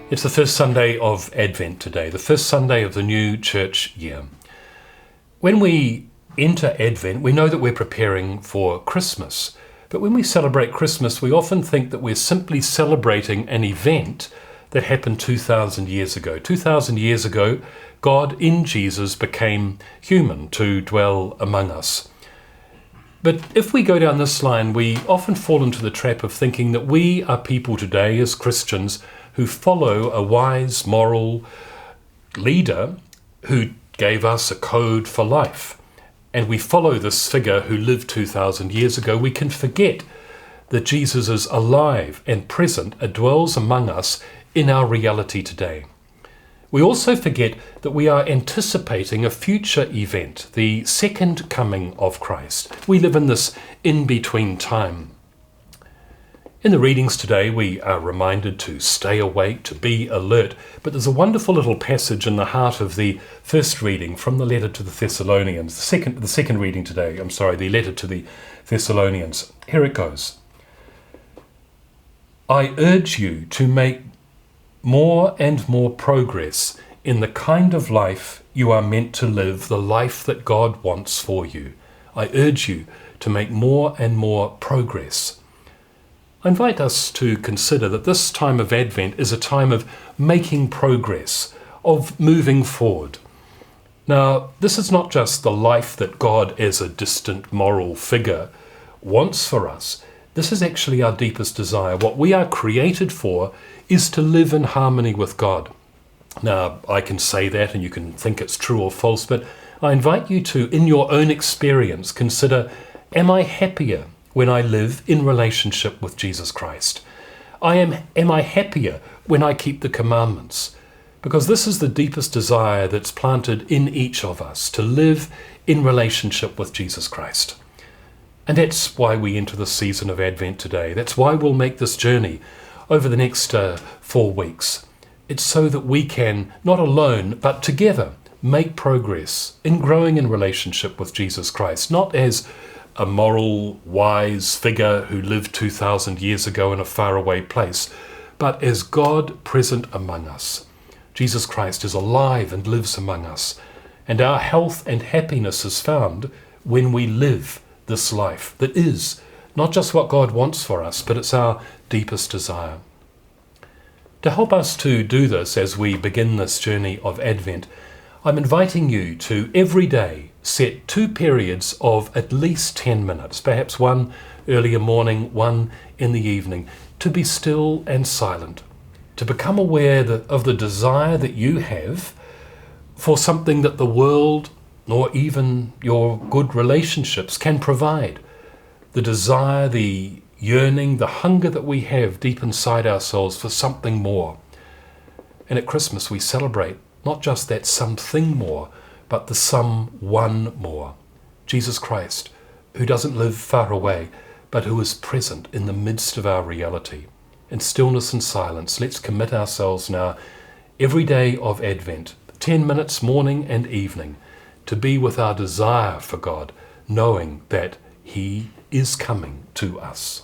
It's the first Sunday of Advent today, the first Sunday of the new church year. When we enter Advent, we know that we're preparing for Christmas. But when we celebrate Christmas, we often think that we're simply celebrating an event that happened 2,000 years ago. 2,000 years ago, God in Jesus became human to dwell among us. But if we go down this line, we often fall into the trap of thinking that we are people today as Christians who follow a wise, moral leader who gave us a code for life. And we follow this figure who lived 2,000 years ago. We can forget that Jesus is alive and present and dwells among us in our reality today. We also forget that we are anticipating a future event, the second coming of Christ. We live in this in-between time. In the readings today, we are reminded to stay awake, to be alert, but there's a wonderful little passage in the heart of the first reading from the letter to the Thessalonians, the second reading today, the letter to the Thessalonians. Here it goes. I urge you to make more and more progress in the kind of life you are meant to live, the life that God wants for you. I urge you to make more and more progress. I invite us to consider that this time of Advent is a time of making progress, of moving forward. Now, this is not just the life that God as a distant moral figure wants for us. This is actually our deepest desire. What we are created for is to live in harmony with God. Now, I can say that and you can think it's true or false, but I invite you to, in your own experience, consider, am I happier when I live in relationship with Jesus Christ? Am I happier when I keep the commandments? Because this is the deepest desire that's planted in each of us, to live in relationship with Jesus Christ. And that's why we enter the season of Advent today. That's why we'll make this journey over the next 4 weeks. It's so that we can, not alone, but together, make progress in growing in relationship with Jesus Christ, not as a moral, wise figure who lived 2,000 years ago in a faraway place, but as God present among us. Jesus Christ is alive and lives among us, and our health and happiness is found when we live this life that is not just what God wants for us, but it's our deepest desire. To help us to do this as we begin this journey of Advent, I'm inviting you to every day set 2 periods of at least 10 minutes, perhaps one earlier morning, one in the evening, to be still and silent, to become aware of the desire that you have for something that the world nor even your good relationships can provide. The desire, the yearning, the hunger that we have deep inside ourselves for something more. And at Christmas we celebrate not just that something more, but the someone more. Jesus Christ, who doesn't live far away, but who is present in the midst of our reality. In stillness and silence, let's commit ourselves now, every day of Advent, 10 minutes morning and evening, to be with our desire for God, knowing that He is coming to us.